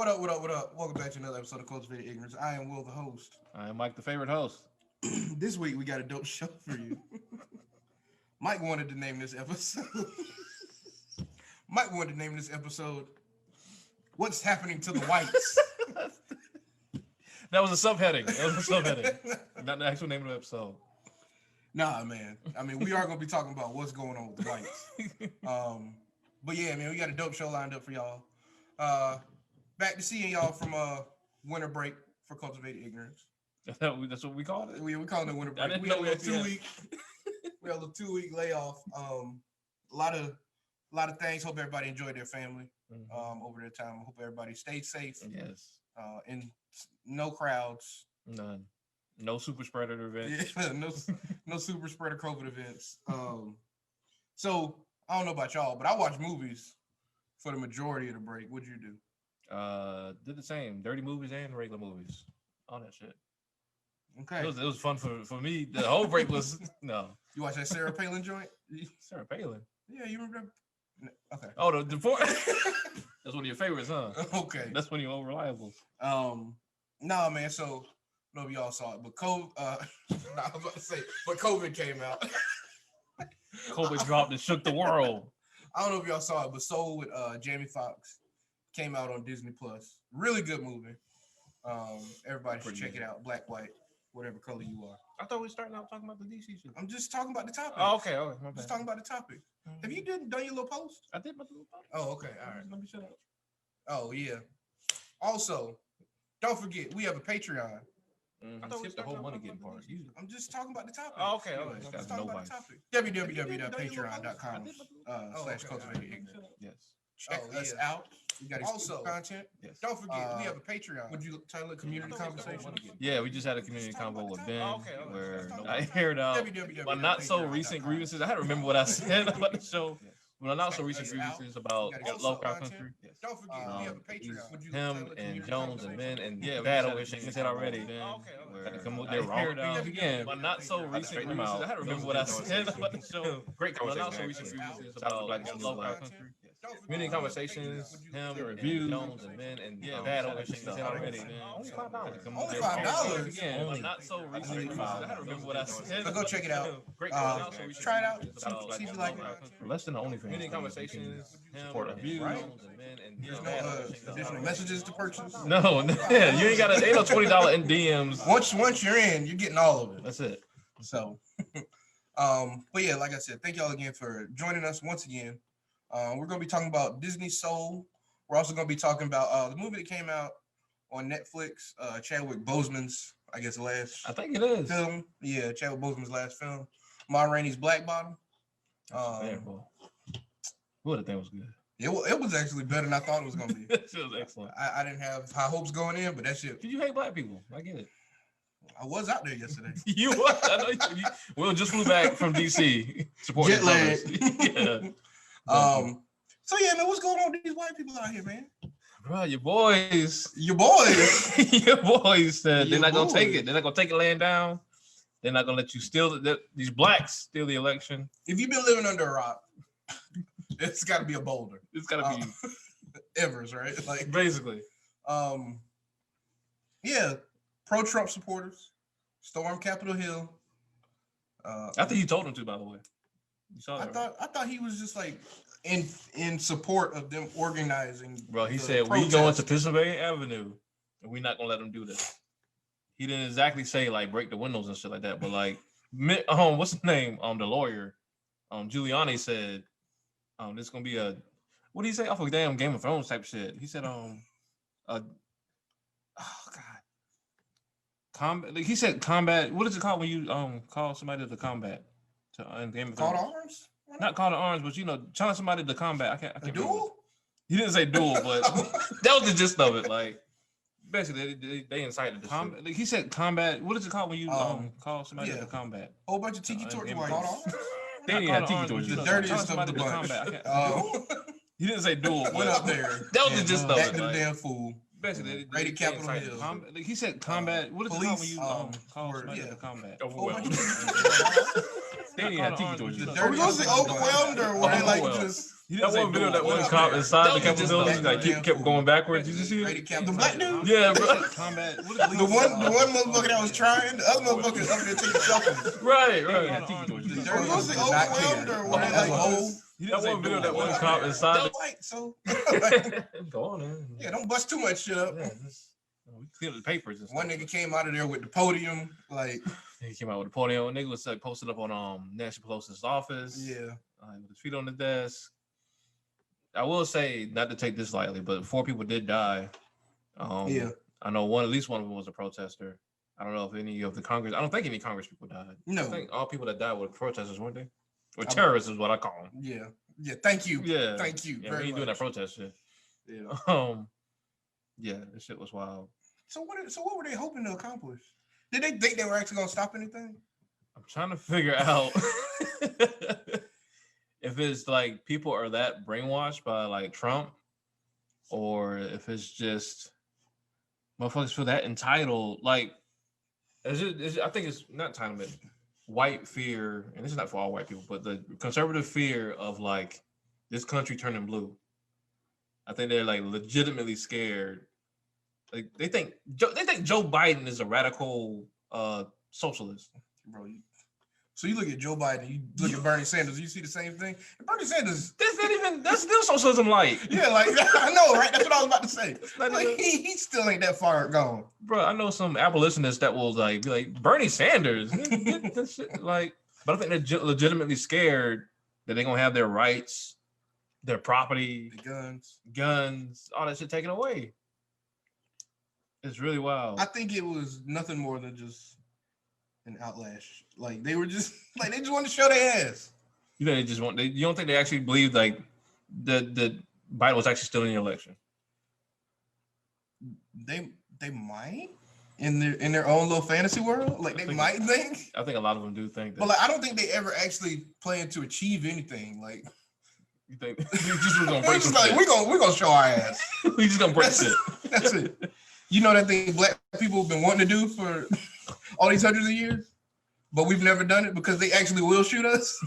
What up, what up, what up? Welcome back to another episode of Cultivated Ignorance. I am Will, the host. I am Mike, the favorite host. This week, we got a dope show for you. Mike wanted to name this episode. What's Happening to the Whites? That was a subheading. Not the actual name of the episode. Nah, man. I mean, we are going to be talking about what's going on with the whites. But yeah, man, we got a dope show lined up for y'all. Back to seeing y'all from winter break for Cultivated Ignorance. That's what we called it? We called it winter I break. didn't We know had a we had 2 week. We had a 2 week layoff. A lot of things. Hope everybody enjoyed their family over their time. I hope everybody stayed safe. Yes. And no crowds. None. No super spreader events. Yeah, no super spreader COVID events. So I don't know about y'all, but I watch movies for the majority of the break. What'd you do? Did the same. Dirty movies and regular movies. All that shit. Okay. It was fun for me. The whole break was no. You watch that Sarah Palin joint? Sarah Palin. Yeah, you remember that? Okay. Oh, the four. That's one of your favorites, huh? Okay. That's one of your old reliables. Nah, man. So I don't know if y'all saw it, but I was about to say, but COVID came out. COVID dropped and shook the world. I don't know if y'all saw it, but Soul with Jamie Foxx came out on Disney Plus. Really good movie. Everybody should check it out. Black, white, whatever color you are. I thought we were starting out talking about the DC shit. I'm just talking about the topic. Oh, okay. My bad. Just talking about the topic. Have you done your little post? I did my little post. Oh, okay. All right. Let me shut up. Oh, yeah. Also, don't forget, we have a Patreon. I thought we skipped the whole money getting part. I'm just talking about the topic. Oh, okay. I'm just talking about the topic. www.patreon.com/cultivated. Yes. Check us out. We got also content. Yes. Don't forget, we have a Patreon. Would you title it Community Conversation? Yeah, we just had a community convo with Ben where I aired out my not so recent grievances. I had to remember what I said about the show. Well, not so recent grievances about Lovecraft Country. Yes. Don't forget, we have a Patreon. Him and Jones and Ben and Dad over shaking his head already. Had to come with their wrong again. But not so recent grievances. I had to remember what I said about the show. Great conversation. Not so recent grievances about Lovecraft Country. Community conversations, him, reviews, Jones and Ben and Dad over shaking his head already. Only $5. Again, but not so recent grievances. I had to remember what I said. So go check it out. Try it out. See if you like it. Less than the OnlyFans. Community conversations, support reviews, right? There's no additional messages to purchase. No, yeah, you ain't got ain't no $20 in DMs. Once you're in, you're getting all of it. That's it. So, but yeah, like I said, thank y'all again for joining us once again. We're gonna be talking about Disney Soul. We're also gonna be talking about the movie that came out on Netflix, Chadwick Boseman's, I guess, last. I think it is film. Yeah, Chadwick Boseman's last film. Ma Rainey's Black Bottom. Ooh, that thing was good. It was actually better than I thought it was gonna be. That shit was excellent. I didn't have high hopes going in, but that shit. Did you hate black people? I get it. I was out there yesterday. You was? I know you. Will just flew back from DC. Supporting jet lag. Yeah. So yeah, man, what's going on with these white people out here, man? Bro, your boys said they're not gonna take it. They're not gonna take it laying down. They're not gonna let you steal these blacks steal the election. If you've been living under a rock, it's got to be a boulder. It's gotta be Evers, right? Like basically. Yeah, pro-Trump supporters storm Capitol Hill. I think he told them to, by the way. You saw that? I thought he was just like in support of them organizing. Bro, he said we going to Pennsylvania Avenue, and we're not gonna let them do this. He didn't exactly say like break the windows and shit like that, but like, what's his name? The lawyer, Giuliani said, this gonna be a, what did he say? Off of damn Game of Thrones type shit. He said, oh God, combat. He said combat. What is it called when you call somebody to combat? To Game of Thrones. Call to arms? Not call to arms, but challenge somebody to combat. I can't. A duel? He didn't say duel, but that was the gist of it. Like, basically, they incited the combat. He said combat. What is it called when you call somebody to combat? Whole bunch of tiki torches. Call to arms? They didn't have tiki torches. The dirtiest of the bunch. He didn't say duel. Went up there. That was the gist of it. Back to the damn fool. Basically, raided Capitol Hill. He said combat. What is it called when you call somebody to combat? Overwhelmed. They didn't have tiki torches. Are we going to say overwhelmed or were they like just? That one video that one What cop up inside there? the Capitol Just building back like kept going backwards. Did you see Rated it? cap, the black dude. Yeah, bro. Combat. The one motherfucker that was trying, the other motherfucker up there taking selfies. Right. The dirty ones they overwhelmed or were they like old? That one video that one cop inside They're white, so Go on, man. yeah, don't bust too much shit up. Yeah, we cleared the papers. And One stuff. nigga came out of there with the podium, like He came out with a podium. Nigga was like posted up on Nancy Pelosi's office. yeah, With his feet on the desk. I will say, not to take this lightly, but 4 people did die. yeah. I know at least one of them was a protester. I don't know if any of the Congress. I don't think any Congress people died. No. I think all people that died were protesters, weren't they? Or terrorists is what I call them. Yeah. Yeah. Thank you. Yeah. Thank you. Yeah, we ain't doing that protest shit. Yeah. Yeah, this shit was wild. So what were they hoping to accomplish? Did they think they were actually gonna stop anything? I'm trying to figure out if it's like people are that brainwashed by like Trump, or if it's just motherfuckers feel that entitled. Like, I think it's not entitlement, white fear, and this is not for all white people, but the conservative fear of like this country turning blue. I think they're like legitimately scared. Like they think Joe Biden is a radical socialist. Bro, so you look at Joe Biden, you look at Bernie Sanders, you see the same thing. And Bernie Sanders, that's still socialism light. Yeah, like I know, right? That's what I was about to say. Like, he still ain't that far gone. Bro, I know some abolitionists that will like be like Bernie Sanders. That shit, like, but I think they're legitimately scared that they're gonna have their rights, their property, The guns, all that shit taken away. It's really wild. I think it was nothing more than just an outlash. Like they were just like they just wanted to show their ass. You know, you don't think they actually believe like that Biden was actually still in the election? They might in their own little fantasy world. Like they might think. I think a lot of them do think that. But like I don't think they ever actually plan to achieve anything. Like you think you just was gonna break just like we're gonna show our ass. We just gonna break shit. That's it. You know that thing black people have been wanting to do for all these hundreds of years, but we've never done it because they actually will shoot us.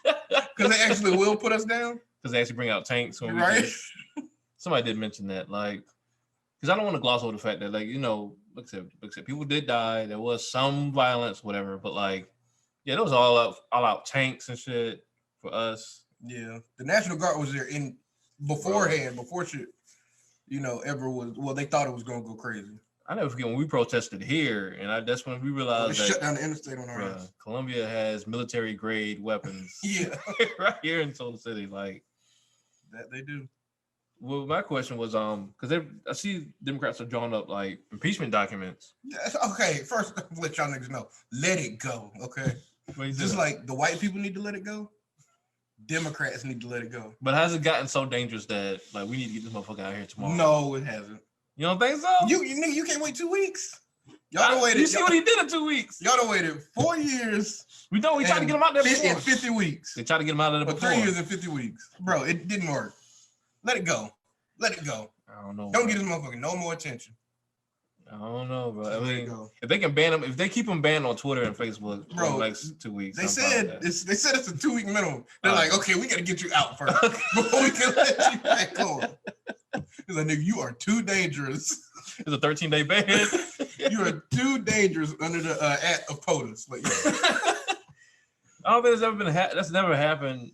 Because they actually will put us down. Because they actually bring out tanks. When right. Somebody did mention that, like, because I don't want to gloss over the fact that, like, you know, like I said, people did die. There was some violence, whatever, but like, yeah, there was all out tanks and shit for us. Yeah, the National Guard was there beforehand, before shit. You know, ever was they thought it was gonna go crazy. I never forget when we protested here, and that's when we realized that shut down the interstate on our ass. Colombia has military grade weapons. Yeah, right here in Soul City, like that they do. Well, my question was, because I see Democrats are drawing up like impeachment documents. Okay, first let y'all niggas know, let it go. Okay, just like the white people need to let it go. Democrats need to let it go. But has it gotten so dangerous that like we need to get this motherfucker out here tomorrow? No, it hasn't. You don't think so? You can't wait 2 weeks. Y'all don't waited. You see what he did in 2 weeks. Y'all don't waited 4 years. We know we tried to get him out there before. In 50 weeks. They tried to get him out of there before. 3 years and 50 weeks. Bro, it didn't work. Let it go. Let it go. I don't know. Don't give this motherfucker no more attention. I don't know, bro. I mean, if they can ban him, if they keep him banned on Twitter and Facebook for the next 2 weeks, they said it's a 2 week minimum. They're like, okay, we got to get you out first before we can let you back on. He's like, nigga, you are too dangerous. It's a 13-day ban. You are too dangerous under the act of POTUS. But yeah. I don't think there's ever been that's never happened.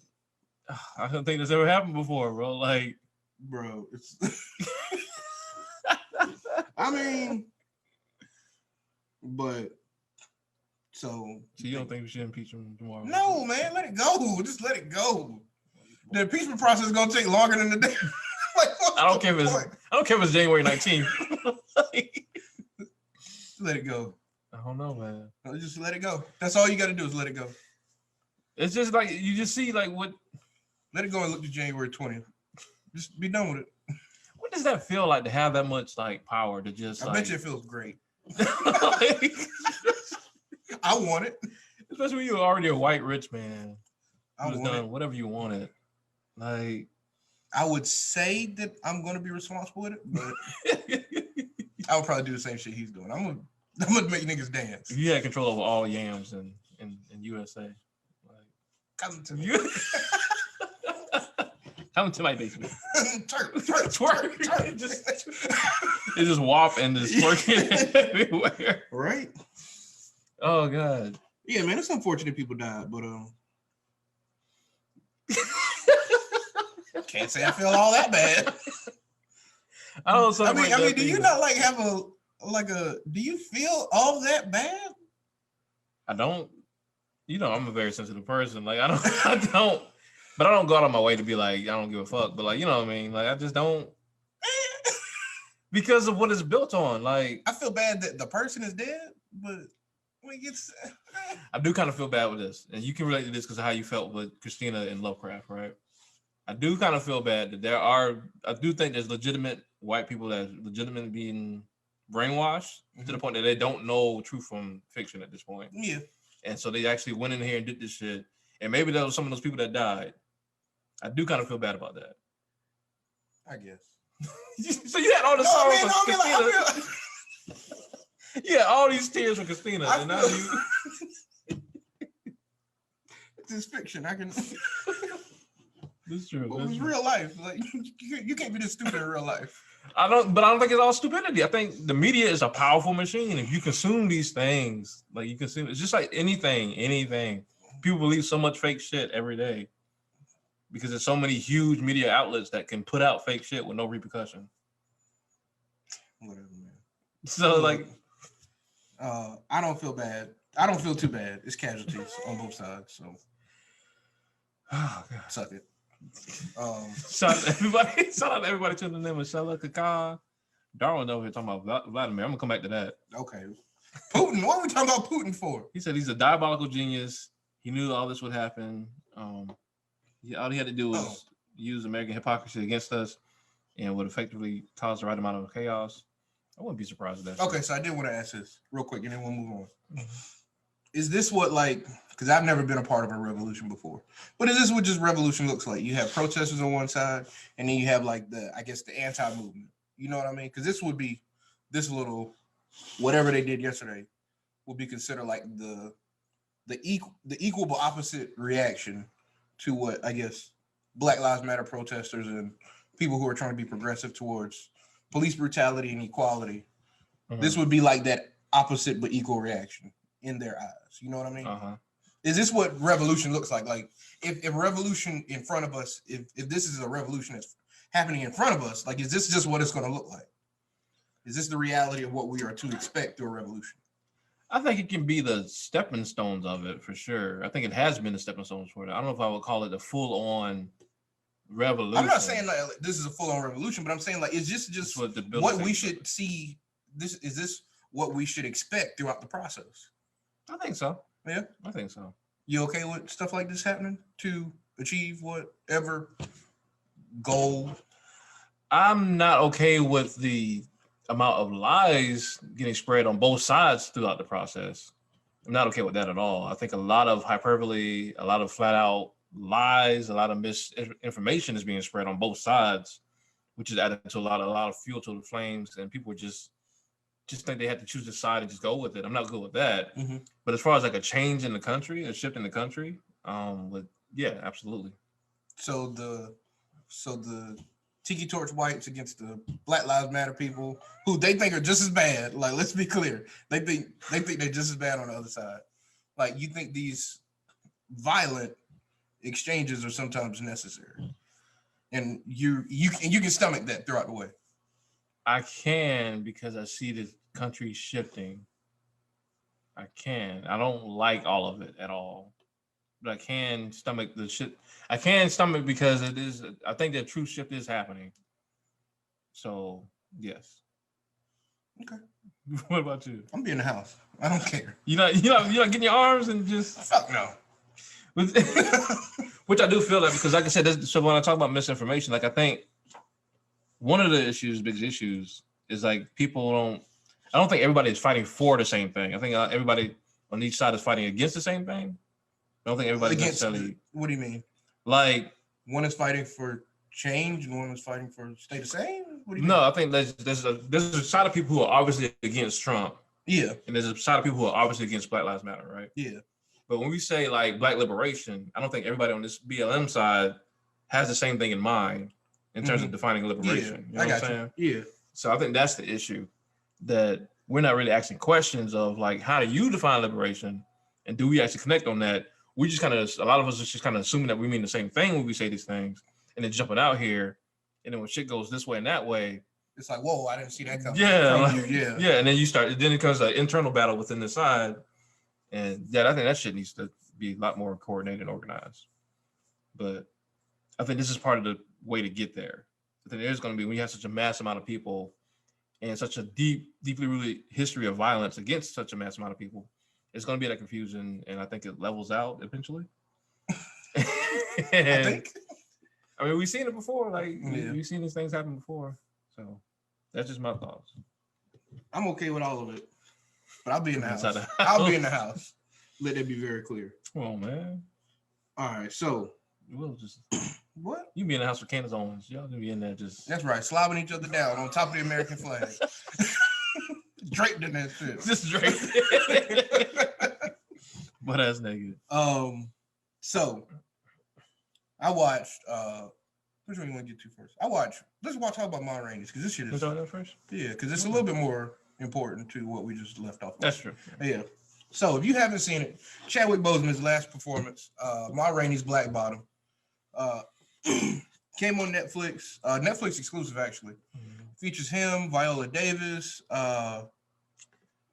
I don't think that's ever happened before, bro. Like, bro, it's. I mean, but so you don't think we should impeach him tomorrow? No, man, let it go. Just let it go. The impeachment process is gonna take longer than the day. Like, I don't care if it's January 19th. Let it go. I don't know, man. Just let it go. That's all you got to do is let it go. It's just like you just see like what. Let it go and look to January 20th. Just be done with it. What does that feel like to have that much like power to just? I bet you it feels great. I want it, especially when you're already a white rich man. I who's done whatever you wanted. Like, I would say that I'm going to be responsible with it, but I would probably do the same shit he's doing. I'm gonna make niggas dance. If you had control over all yams in USA, come to me. Come to my basement. Twerk. It just whop and just twerking everywhere. Right? Oh God. Yeah, man, it's unfortunate people died, but can't say I feel all that bad. I don't celebrate I mean, that do you either. not like have do you feel all that bad? I don't. You know, I'm a very sensitive person. Like I don't, but I don't go out of my way to be like I don't give a fuck. But like you know what I mean. Like I just don't because of what it's built on. Like I feel bad that the person is dead, but when it gets, I do kind of feel bad with this, and you can relate to this because of how you felt with Christina and Lovecraft, right? I do kind of feel bad that I do think there's legitimate white people that are legitimately being brainwashed to the point that they don't know truth from fiction at this point. Yeah. And so they actually went in here and did this shit. And maybe there was some of those people that died. I do kind of feel bad about that. I guess. So you had all the sorrow for Christina. Yeah, all these tears for Christina. And now you... It's fiction. I can... That's true. But it's real life. Like you can't be this stupid in real life. I don't think it's all stupidity. I think the media is a powerful machine. If you consume these things, like you consume, it's just like anything. People believe so much fake shit every day because there's so many huge media outlets that can put out fake shit with no repercussion. Whatever, man. So like, I don't feel bad. I don't feel too bad. It's casualties on both sides. So, oh God, suck it. Shout out to everybody tuning in. Michelle, Kaka, Darwin over here talking about Vladimir. I'm gonna come back to that. Okay. Putin. What are we talking about Putin for? He said he's a diabolical genius. He knew all this would happen. All he had to do was use American hypocrisy against us and would effectively cause the right amount of chaos. I wouldn't be surprised at that. Okay, so I did want to ask this real quick and then we'll move on. Is this what, like, because I've never been a part of a revolution before, but is this what just revolution looks like? You have protesters on one side and then you have like the anti-movement. You know what I mean? Because this would be this little whatever they did yesterday would be considered like the equal but opposite reaction to what I guess Black Lives Matter protesters and people who are trying to be progressive towards police brutality and equality. This would be like that opposite but equal reaction in their eyes. You know what I mean? Is this what revolution looks like? Like if revolution in front of us, if this is a revolution that's happening in front of us, like is this just what it's going to look like? Is this the reality of what we are to expect through a revolution? I think it can be the stepping stones of it for sure. I think it has been the stepping stones for it. I don't know if I would call it the full-on revolution. I'm not saying like this is a full-on revolution, but I'm saying like is this just what we should see? Is this what we should expect throughout the process? I think so. Yeah, I think so. You okay with stuff like this happening to achieve whatever goal? I'm not okay with the amount of lies getting spread on both sides throughout the process. I'm not okay with that at all. I think a lot of hyperbole, a lot of flat out lies, a lot of misinformation is being spread on both sides, which is adding to a lot of fuel to the flames, and people just think they have to choose a side and just go with it. I'm not good with that. But as far as like a change in the country, a shift in the country, yeah, absolutely. So the Tiki Torch whites against the Black Lives Matter people who they think are just as bad. Like, let's be clear. They think they're just as bad on the other side. Like, you think these violent exchanges are sometimes necessary. And you can stomach that throughout the way. I can because I see the country shifting. I can. I don't like all of it at all. But I can stomach the shit. I can stomach because it is. I think that true shift is happening. So yes. Okay. What about you? I'm being in the house. I don't care. You're not getting your arms and just fuck no. Which I do feel like because, like I said, so when I talk about misinformation, like I think one of the biggest issues is like I don't think everybody is fighting for the same thing. I think everybody on each side is fighting against the same thing. I don't think everybody necessarily. What do you mean? Like one is fighting for change and one is fighting for stay the same? What do you mean? I think there's a side of people who are obviously against Trump. Yeah. And there's a side of people who are obviously against Black Lives Matter, right? Yeah. But when we say like Black liberation, I don't think everybody on this BLM side has the same thing in mind in terms of defining liberation. You know what I'm saying? Yeah. So I think that's the issue, that we're not really asking questions of like, how do you define liberation, and do we actually connect on that? We just kind of, a lot of us are just kind of assuming that we mean the same thing when we say these things, and then jumping out here, and then when shit goes this way and that way, it's like, whoa, I didn't see that coming. Yeah, and then you start. Then it becomes an internal battle within the side, and yeah, I think that shit needs to be a lot more coordinated and organized. But I think this is part of the way to get there. I think there's going to be, when you have such a mass amount of people and such a deeply rooted history of violence against such a mass amount of people, it's going to be that confusion, and I think it levels out eventually. I think. I mean, we've seen it before. Like we've seen these things happen before. So that's just my thoughts. I'm okay with all of it, but I'll be in the house. I'll be in the house. Let that be very clear. Come on, man. All right, so we'll just what? You be in the house with Candace Owens. Y'all gonna be in there just. That's right, slobbing each other down on top of the American flag. Draped in that shit. Just draped. But that's negative. So I watched which one you want to get to first? Let's talk about Ma Rainey's, because this shit is first. Yeah, because it's a little bit more important to what we just left off. That's true. Yeah. So if you haven't seen it, Chadwick Boseman's last performance, Ma Rainey's Black Bottom, came on Netflix, Netflix exclusive actually. Features him, Viola Davis.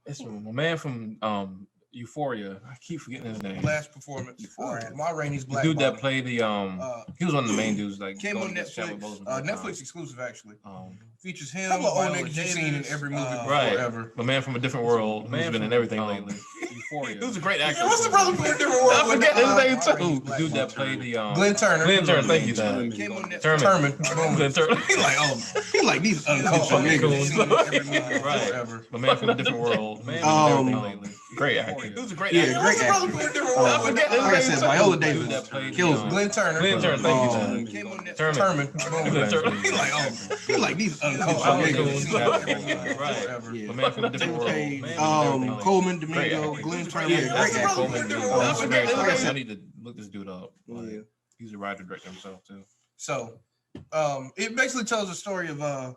It's my man from Euphoria. I keep forgetting his name. Last performance. Euphoria. Ma Rainey's Black Bottom. The dude Bottom. that played the he was one of the main dudes. Like came on Netflix. Netflix exclusive actually. Features him. Couple of old niggas you've seen in every movie ever. My man from a different world. Who's been in everything lately. Euphoria. He was a great actor. What's the brother from a different world? I forget his name too. The dude that played the Glenn Turner. Thank you, Dan. Came on Netflix. Turman. Glenn Turner. He like these uncouth niggas. Right. My man from a different world. Man, great actor. He was a great actor. Great actor. I forget his name. Like I said, Viola Davis kills Glenn Turner. Thank you. Came on Netflix. Turman. He like these uncouth niggas. Right. My man from a different world. Coleman, Domingo, Glenn Turner. Great actor. I need to look this dude up. He's a writer director himself too. So, it basically tells a story of a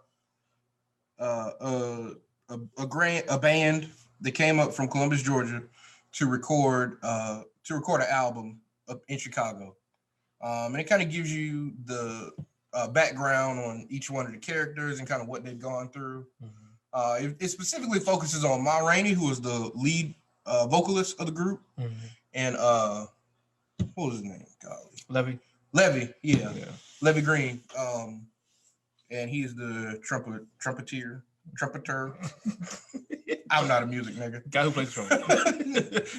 band that came up from Columbus, Georgia, to record an album in Chicago, and it kind of gives you the background on each one of the characters and kind of what they've gone through. It specifically focuses on Ma Rainey, who is the lead vocalist of the group, and what was his name? Golly. Levy, yeah. Levy Green. And he's the trumpeter. I'm not a music nigga. Guy who plays the trumpet.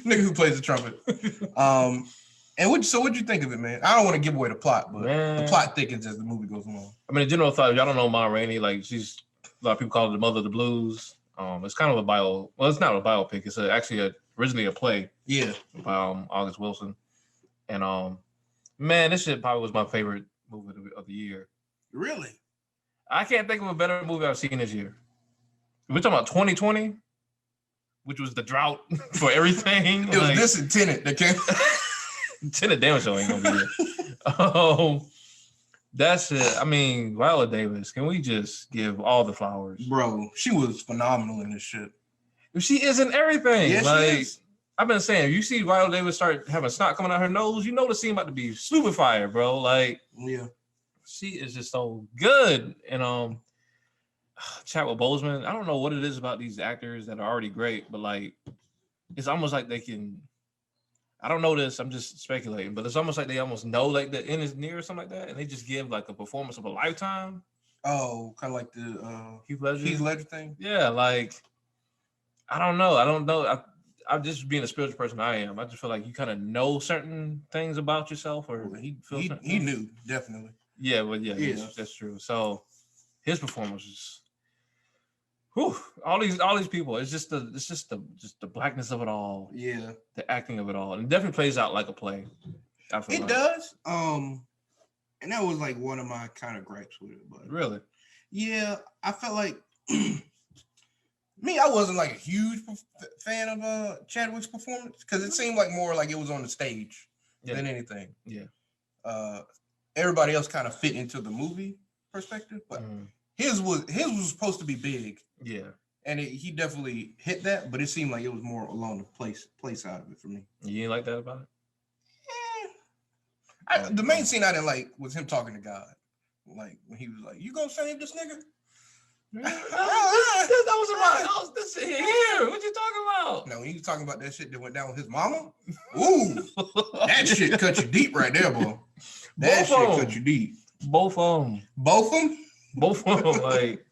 Nigga who plays the trumpet. And what'd you think of it, man? I don't want to give away the plot, but the plot thickens as the movie goes along. I mean, the general thought, if y'all don't know Ma Rainey, like she's, a lot of people call her the mother of the blues. It's kind of it's not a biopic. It's actually originally a play. Yeah. By August Wilson. And man, this shit probably was my favorite movie of the year. Really? I can't think of a better movie I've seen this year. We're talking about 2020, which was the drought for everything. It was this and Tenet that came. Tenet damn show ain't gonna be it. That's it. I mean, Viola Davis, can we just give all the flowers? Bro, she was phenomenal in this shit. She is in everything. Yeah, she is. I've been saying, you see Viola Davis start having snot coming out her nose, you know the scene about to be super fire, bro. Like, yeah, she is just so good. And Chadwick Boseman, I don't know what it is about these actors that are already great, but like, it's almost like they can. I don't know this. I'm just speculating, but it's almost like they almost know like the end is near or something like that, and they just give like a performance of a lifetime. Oh, kind of like the Heath Ledger thing. Yeah, like I don't know. I'm just being a spiritual person I am. I just feel like you kind of know certain things about yourself, or he knew definitely. Yeah, but yeah. That's true. So his performance was, whew, all these people. It's just the blackness of it all. Yeah, the acting of it all, and it definitely plays out like a play. It does. And that was like one of my kind of gripes with it. But really, yeah, I felt like. I wasn't like a huge fan of Chadwick's performance because it seemed like more like it was on the stage than anything. Yeah. everybody else kind of fit into the movie perspective, but his was supposed to be big. Yeah. And he definitely hit that, but it seemed like it was more along the play side of it for me. You didn't like that about it? The main scene I didn't like was him talking to God. Like when he was like, "You gonna save this nigga?" That was about this here. What you talking about? No, when he was talking about that shit that went down with his mama. Ooh, that shit cut you deep right there, boy. That shit cut you deep. Both of them. Both of them. Both of them. Like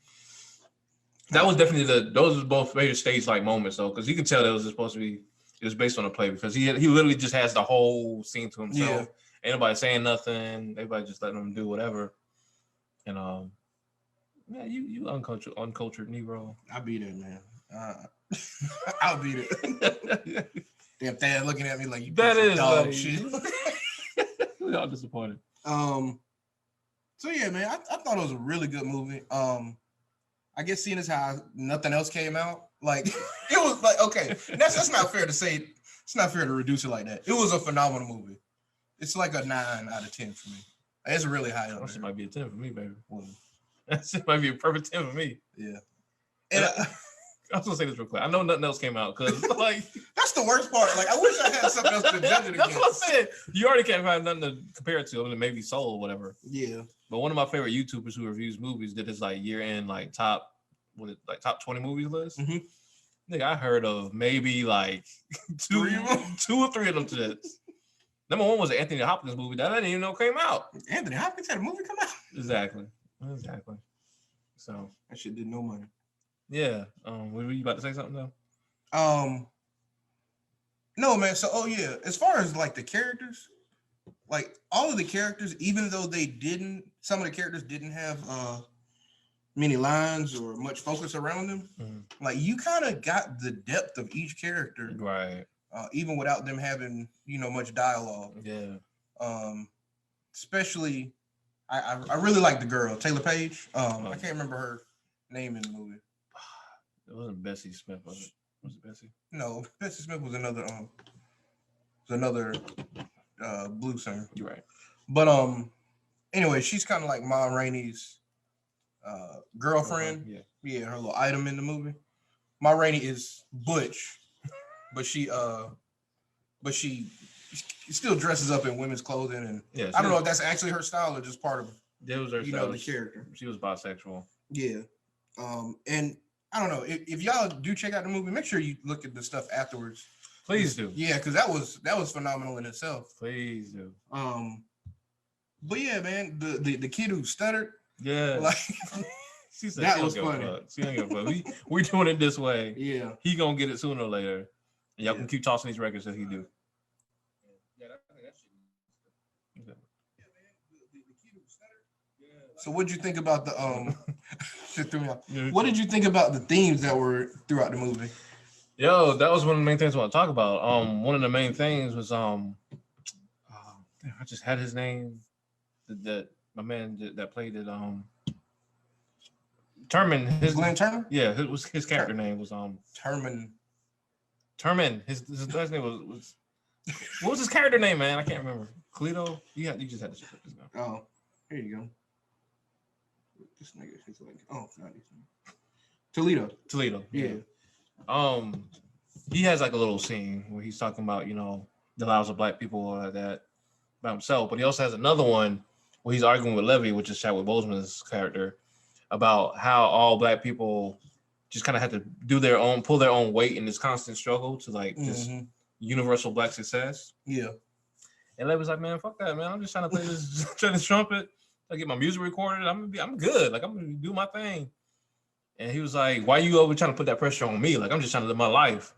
that was definitely those were both major stage like moments though, because you can tell that was supposed to be. It was based on a play because he literally just has the whole scene to himself. Yeah. Ain't nobody saying nothing. Everybody just letting him do whatever. And yeah, you uncultured Negro. I'll be there, man. I'll be there. Damn dad looking at me like you. That is dog like, shit. We all disappointed. So yeah, man, I thought it was a really good movie. I guess seeing as how nothing else came out, like it was like okay, that's not fair to say. It's not fair to reduce it like that. It was a phenomenal movie. It's like a 9 out of 10 for me. It's really high up. That might be a 10 for me, baby. That might be a perfect 10 for me. Yeah. And I was gonna say this real quick. I know nothing else came out because like that's the worst part. Like I wish I had something else to judge it against. That's what I said. You already can't find nothing to compare it to, other than maybe Soul or whatever. Yeah. But one of my favorite YouTubers who reviews movies did his like year-end like top 20 movies list. Mm-hmm. I think I heard of maybe like two or three of them to this. Number one was an Anthony Hopkins movie that I didn't even know came out. Anthony Hopkins had a movie come out? Exactly. So that shit did no money. Yeah. Were you about to say something though? No, man. So yeah, as far as like the characters, like all of the characters, even though some of the characters didn't have many lines or much focus around them, like you kind of got the depth of each character, right? Even without them having much dialogue. Yeah. Especially, I really like the girl Taylor Page. I can't remember her name in the movie. It wasn't Bessie Smith, was it? Was it Bessie? No, Bessie Smith was another blues singer. You're right. But anyway, she's kind of like Ma Rainey's girlfriend. Yeah, her little item in the movie. Ma Rainey is butch, but she still dresses up in women's clothing, and I don't know if that's actually her style or just part of her style. The character. She was bisexual. Yeah. And I don't know if y'all do check out the movie, make sure you look at the stuff afterwards. Please do. Yeah, because that was phenomenal in itself. Please do. But yeah, man, the kid who stuttered. Yeah. Like she said that was funny. She don't give a fuck. We're doing it this way. Yeah. He gonna get it sooner or later. And y'all can keep tossing these records that he do. So what did you think about the shit threw me off. What did you think about the themes that were throughout the movie? Yo, that was one of the main things I want to talk about. One of the main things was I just had his name. That my man that played it. Terman. Glenn Turman? Yeah, his character name was Terman. His last name was what was his character name, man? I can't remember. Cleto? You just had to check this down. Oh, here you go. This nigga is like, oh god, Toledo. Yeah. He has like a little scene where he's talking about, the lives of black people or like that by himself, but he also has another one where he's arguing with Levy, which is Chadwick Boseman's character, about how all black people just kind of have to pull their own weight in this constant struggle to like this universal black success. Yeah. And Levy's like, man, fuck that, man. I'm just trying to play this trumpet. I get my music recorded. I'm good. Like I'm gonna do my thing. And he was like, why you over trying to put that pressure on me? Like I'm just trying to live my life.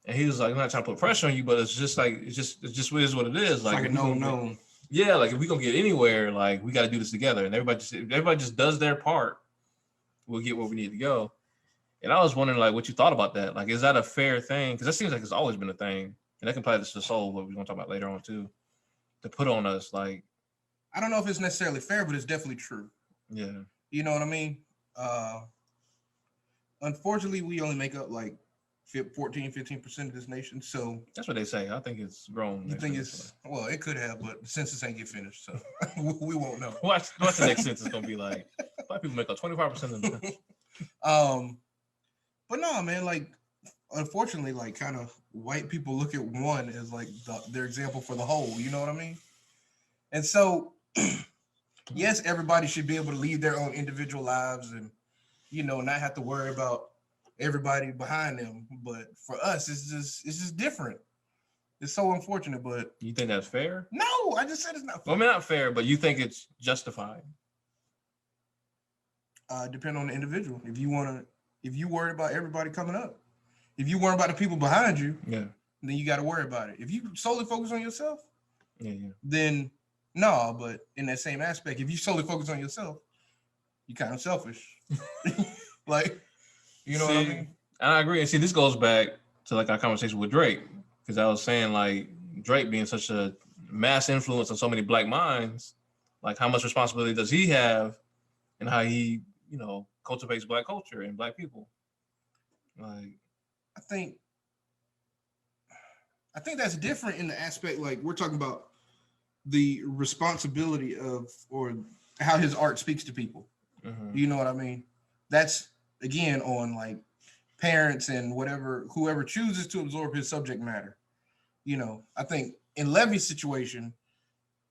And he was like, I'm not trying to put pressure on you, but it's just what it is. Like a no. Yeah, like if we gonna get anywhere, like we got to do this together. And everybody just does their part, we'll get where we need to go. And I was wondering, like, what you thought about that. Like, is that a fair thing? Because that seems like it's always been a thing, and that can apply this to Soul, what we're gonna talk about later on too, to put on us. Like, I don't know if it's necessarily fair, but it's definitely true. Yeah. You know what I mean? Unfortunately, we only make up like 14-15% of this nation. So that's what they say. I think it's grown. you think it's it could have, but the census ain't get finished, so we won't know. Watch the next census gonna be like black people make up 25% of the country. But no, man, like unfortunately, like kind of white people look at one as like their example for the whole. You know what I mean? And so, yes, everybody should be able to lead their own individual lives and not have to worry about everybody behind them. But for us, it's just different. It's so unfortunate. But you think that's fair? No, I just said it's not fair. Well, I mean, not fair, but you think it's justified? Depending on the individual. If you worry about everybody coming up, if you worry about the people behind you, then you got to worry about it. If you solely focus on yourself, then no. But in that same aspect, if you solely focus on yourself, you're kind of selfish. Like, you know what I mean? And I agree. And see, this goes back to like our conversation with Drake, because I was saying like Drake being such a mass influence on so many black minds, like how much responsibility does he have, and how he cultivates black culture and black people. Like, I think that's different in the aspect, like we're talking about the responsibility of, or how his art speaks to people. Mm-hmm. You know what I mean? That's again on like parents and whoever chooses to absorb his subject matter. I think in Levy's situation,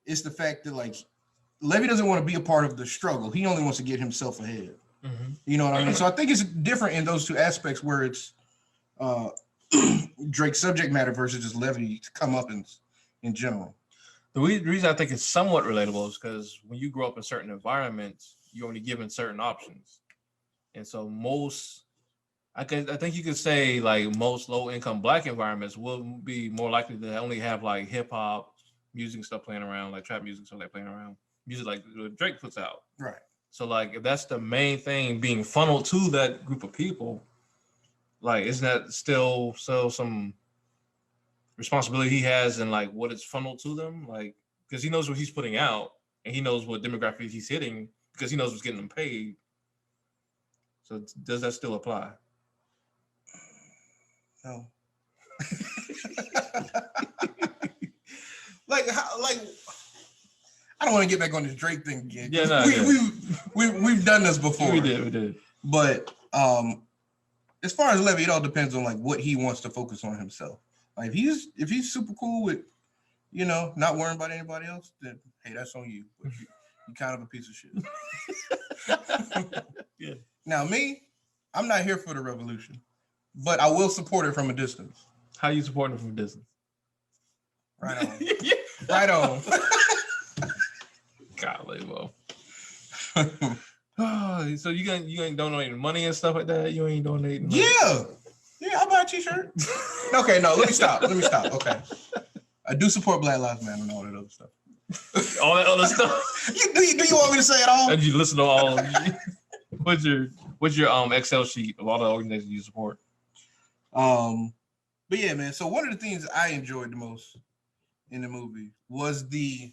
it's the fact that like Levy doesn't want to be a part of the struggle. He only wants to get himself ahead. Mm-hmm. You know what I mean? So I think it's different in those two aspects where it's Drake's subject matter versus just Levy's comeuppance in general. The reason I think it's somewhat relatable is because when you grow up in certain environments, you're only given certain options. And so I think you could say like most low-income black environments will be more likely to only have like hip-hop music stuff playing around, like trap music stuff like playing around, music like Drake puts out. Right. So like if that's the main thing being funneled to that group of people, like isn't that still some responsibility he has in like what it's funneled to them? Like, because he knows what he's putting out and he knows what demographic he's hitting because he knows what's getting them paid. So does that still apply? No. I don't want to get back on this Drake thing again. Yeah, no, we've done this before. We did. But as far as Levy, it all depends on like what he wants to focus on himself. Like if he's super cool with, not worrying about anybody else, then hey, that's on you. But you kind of a piece of shit. Yeah. Now me, I'm not here for the revolution, but I will support it from a distance. How you supporting it from a distance? Right on. Right on. Golly, well. So you ain't donating money and stuff like that? You ain't donating? Yeah, I'll buy a t-shirt. Okay, no, let me stop. Okay. I do support Black Lives Matter and all that other stuff. All that other stuff? Do you want me to say it all? And you listen to all what's your Excel sheet of all the organizations you support? But yeah, man. So one of the things I enjoyed the most in the movie was the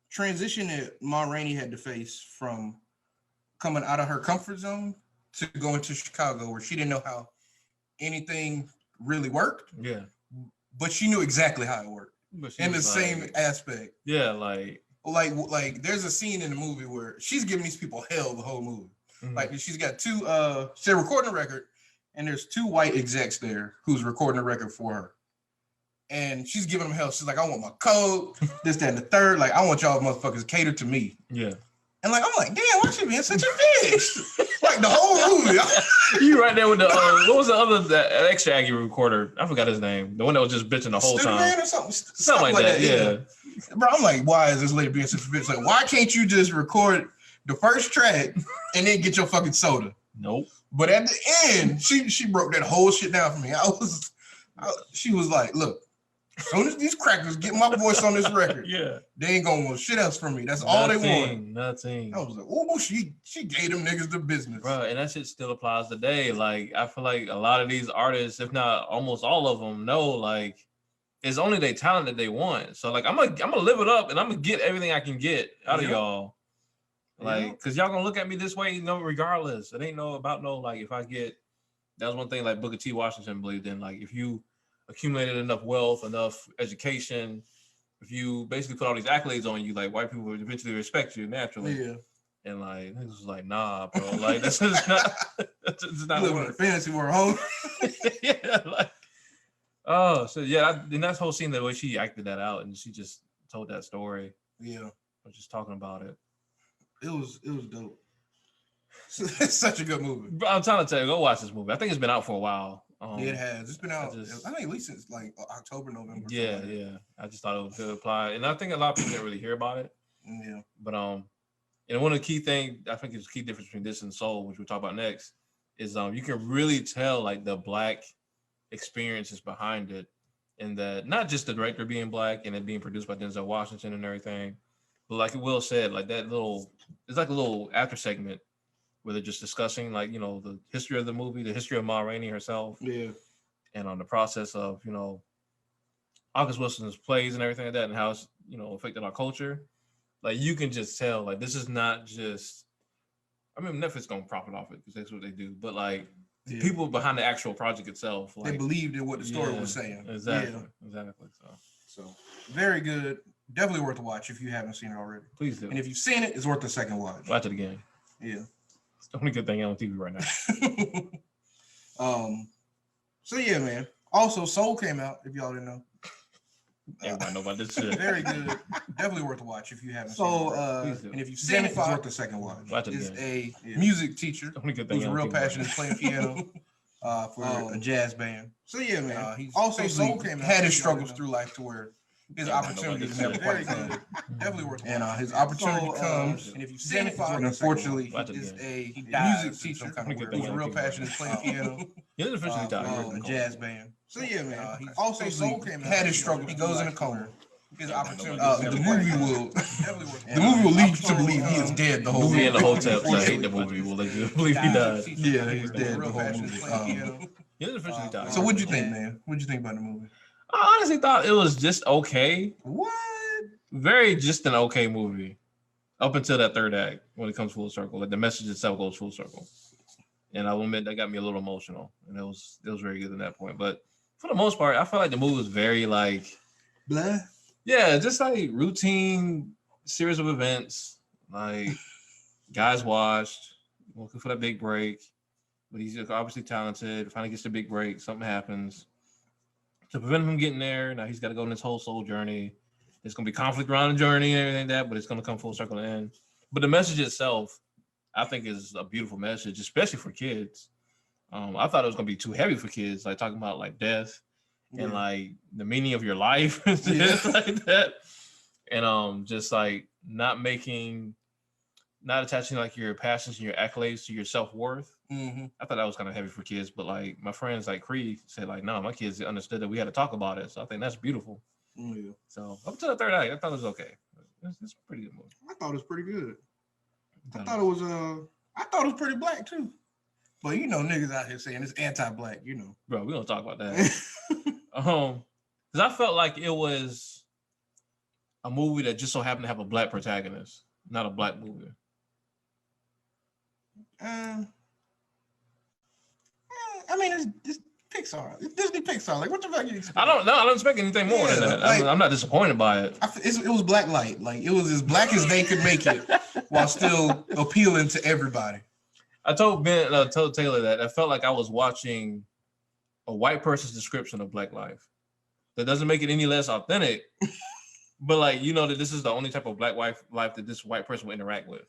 transition that Rainey had to face from coming out of her comfort zone to going to Chicago, where she didn't know how anything really worked. Yeah. But she knew exactly how it worked. In the same aspect. Yeah, like there's a scene in the movie where she's giving these people hell the whole movie. Mm-hmm. Like she's got they're recording a record, and there's two white execs there who's recording a record for her. And she's giving them hell. She's like, I want my code, this, that, and the third. Like, I want y'all motherfuckers cater to me. Yeah. And like, I'm like, damn, why she being such a bitch? Like the whole movie. You right there with the what was the other extra Aggie recorder? I forgot his name. The one that was just bitching the whole time. Man or something like that. Yeah. Bro, I'm like, why is this lady being such a bitch? Like, why can't you just record the first track and then get your fucking soda? Nope. But at the end, she broke that whole shit down for me. She was like, look, as soon as these crackers get my voice on this record, they ain't gonna want shit else from me. That's all they want. Nothing. I was like, oh, she gave them niggas the business. Bro, and that shit still applies today. Like, I feel like a lot of these artists, if not almost all of them, know like it's only their talent that they want. So like I'm gonna live it up and I'm gonna get everything I can get out of y'all. Like, cause y'all gonna look at me this way, regardless. It ain't about like if I get That was one thing like Booker T. Washington believed in. Like if you accumulated enough wealth, enough education, if you basically put all these accolades on you, like white people would eventually respect you naturally. Yeah. And like niggas was like, nah, bro. Like this is not that's not Living in a fantasy world, huh? yeah, like oh, so yeah, and that whole scene, the way she acted that out, and she just told that story. Yeah. I was just talking about it. It was dope. It's such a good movie. But I'm trying to tell you, go watch this movie. I think it's been out for a while. Yeah, it has. It's been out. I think at least since like October, November. Yeah, yeah. I just thought it was good apply, and I think a lot of people didn't really hear about it. Yeah. But and one of the key things I think is the key difference between this and Soul, which we'll talk about next, is you can really tell like the black experiences behind it, and that not just the director being black and it being produced by Denzel Washington and everything, but like Will said, like that little, it's like a little after segment where they're just discussing like, you know, the history of the movie, the history of Ma Rainey herself. Yeah. And on the process of, you know, August Wilson's plays and everything like that and how it's, you know, affected our culture. Like you can just tell, like this is not just, I mean, Netflix gonna profit off it because that's what they do. But like the people behind the actual project itself, like, they believed in what the story was saying. Exactly. Yeah. Exactly. So very good. Definitely worth a watch if you haven't seen it already. Please do. And if you've seen it, it's worth a second watch. Watch it again. Yeah. It's the only good thing on TV right now. So yeah, man. Also, Soul came out, if y'all didn't know. Everybody know about this shit. Very good. Definitely worth a watch if you haven't seen it. And if you've seen it, it's worth the second watch. Watch it is again. A music teacher who's real passionate playing piano for a jazz band. So yeah, man. He's also Soul came out, had his struggles through life to where his opportunities never quite come. Definitely worth it. And his opportunity comes, and if you've seen it, unfortunately, is a music teacher who's real passionate playing piano. He officially died. A jazz band. So yeah, man. He's also Soul came out, had his struggles. He goes in a coma. His opportunity. The movie will lead you to believe he is dead the whole movie. In the hotel, I hate the movie. Will lead you to believe he died. Yeah, he's dead the whole movie. He officially died. So what'd you think, man? What'd you think about the movie? I honestly thought it was just okay. What? Very just an okay movie. Up until that third act, when it comes full circle. Like the message itself goes full circle. And I will admit that got me a little emotional. And it was very good at that point. But for the most part, I felt like the movie was very like blah. Yeah, just like routine series of events. Like guys washed, looking for that big break. But he's obviously talented. Finally gets the big break. Something happens. To prevent him from getting there, now he's got to go on this whole soul journey. There's going to be conflict around the journey and everything like that, but it's going to come full circle in the end. But the message itself, I think, is a beautiful message, especially for kids. I thought it was going to be too heavy for kids, like talking about like death and like the meaning of your life and stuff like that. And just like not attaching like your passions and your accolades to your self-worth. I thought that was kind of heavy for kids, but like my friends like Creed said, like, no, my kids understood that we had to talk about it. So I think that's beautiful. So up to the third act, I thought it was okay. It's a pretty good movie. I thought it was pretty good. I thought it was pretty black too. But you know, niggas out here saying it's anti-black, you know. Bro, we don't talk about that. Because I felt like it was a movie that just so happened to have a black protagonist, not a black movie. I mean, it's Pixar. It's Disney Pixar. Like, what the fuck you expect? I don't expect anything more than that. Like, I'm not disappointed by it. It was black light. Like, it was as black as they could make it while still appealing to everybody. I told Taylor that I felt like I was watching a white person's description of black life. That doesn't make it any less authentic, but like, you know, that this is the only type of black life that this white person will interact with.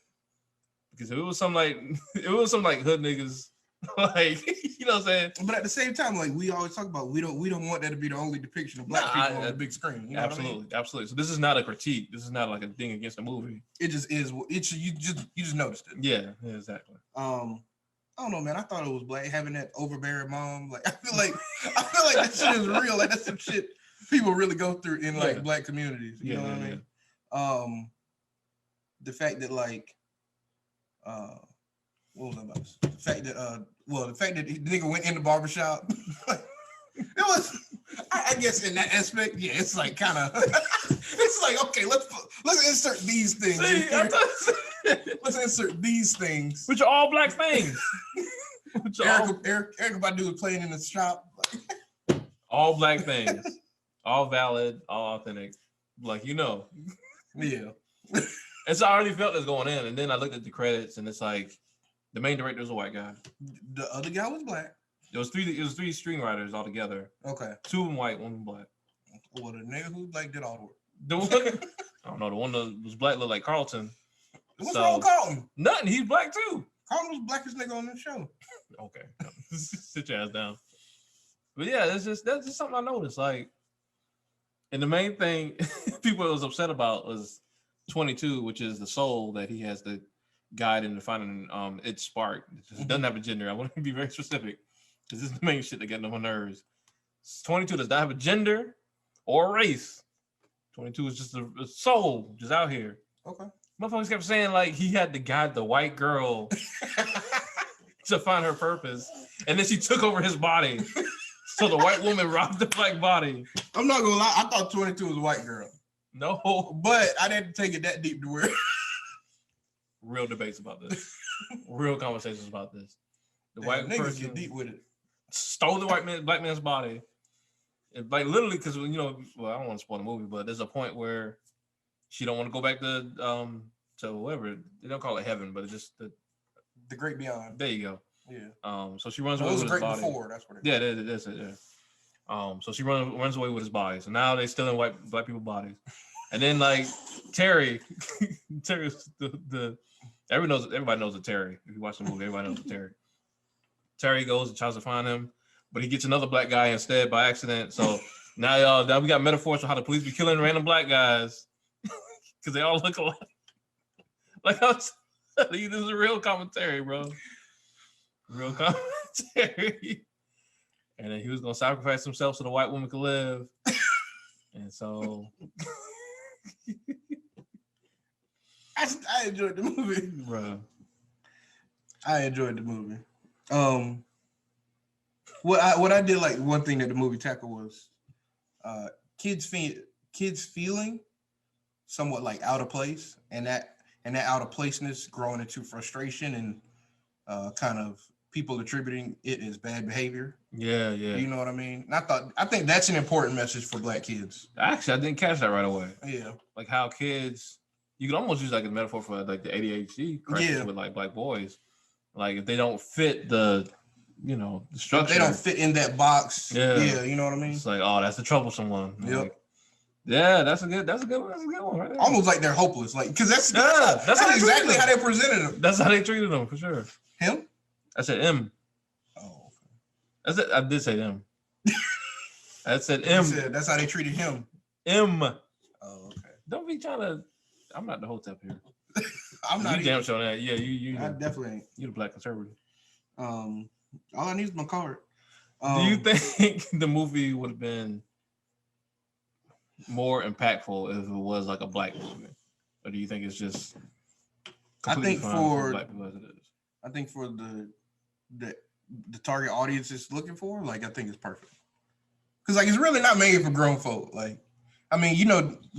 Because if it was some like hood niggas, like, you know what I'm saying? But at the same time, like we always talk about, we don't want that to be the only depiction of black people on the big screen. You know absolutely, absolutely. So this is not a critique. This is not like a thing against the movie. It just is. You just noticed it. Yeah, exactly. I don't know, man. I thought it was black having that overbearing mom. Like I feel like that shit is real. Like that's some shit people really go through in like black communities. You know what I mean? The fact that like what was I about to say? The fact that the nigga went in the barbershop. It was, I guess in that aspect, yeah, it's like kind of, it's like, okay, let's insert these things. See, let's insert these things. Which are all black things. Erica Badu was playing in the shop. All black things, all valid, all authentic. Like Yeah. And so I already felt this going in, and then I looked at the credits, and it's like the main director was a white guy. The other guy was black. It was three screenwriters altogether. Okay. 2 of them white, 1 of them black. Well, the nigga who was black did all the work. The one, I don't know. The one that was black looked like Carlton. What's wrong with Carlton? Nothing. He's black too. Carlton was the blackest nigga on the show. Okay. Sit your ass down. But yeah, that's just something I noticed. Like, and the main thing people was upset about was 22, which is the soul that he has to guide into finding its spark. It doesn't have a gender. I want to be very specific because this is the main shit that gets on my nerves. 22 does not have a gender or a race. 22 is just a soul just out here. Okay. Motherfuckers kept saying like he had to guide the white girl to find her purpose, and then she took over his body. So the white woman robbed the black body. I'm not gonna lie, I thought 22 was a white girl. No, but I didn't take it that deep to where. Real debates about this. Real conversations about this. The Damn, white person get deep with it. Stole the black man's body. And like literally, because well, I don't want to spoil the movie, but there's a point where she don't want to go back to whoever. They don't call it heaven, but it's just the great beyond. There you go. Yeah. So she runs away with his body. Before, that's what it is. Yeah, that's it. Yeah. So she runs away with his body. So now they still in black people's bodies. And then like Terry's everybody knows the Terry. If you watch the movie, everybody knows the Terry. Terry goes and tries to find him, but he gets another black guy instead by accident. So now we got metaphors for how the police be killing random black guys because they all look alike. Like I was telling you, this is a real commentary, bro. Real commentary. And then he was gonna sacrifice himself so the white woman could live. And so I enjoyed the movie, bro. I enjoyed the movie. What I did like one thing that the movie tackled was kids feeling somewhat like out of place, and that out of placeness growing into frustration and kind of people attributing it as bad behavior. Yeah. You know what I mean? And I think that's an important message for black kids. Actually, I didn't catch that right away. Yeah. Like how kids, you can almost use like a metaphor for like the ADHD crisis with like black boys. Like if they don't fit the structure. If they don't fit in that box. Yeah, you know what I mean? It's like, oh, that's the troublesome one. Yep. Like, yeah, that's a good one right there. Almost like they're hopeless. Like, because that's exactly how they presented them. That's how they treated them for sure. Him? I said M. Oh. I did say M. I said M. That's how they treated him. M. Oh, okay. Don't be trying to. I'm not the hotep here. I'm not. You damn sure that. Yeah, you. I definitely ain't. You the black conservative. All I need is my card. Do you think the movie would have been more impactful if it was like a black movie, or do you think it's just? I think for black people as it is. I think for the target audience is looking for, like, I think it's perfect. Because like it's really not made for grown folk. Like, I mean,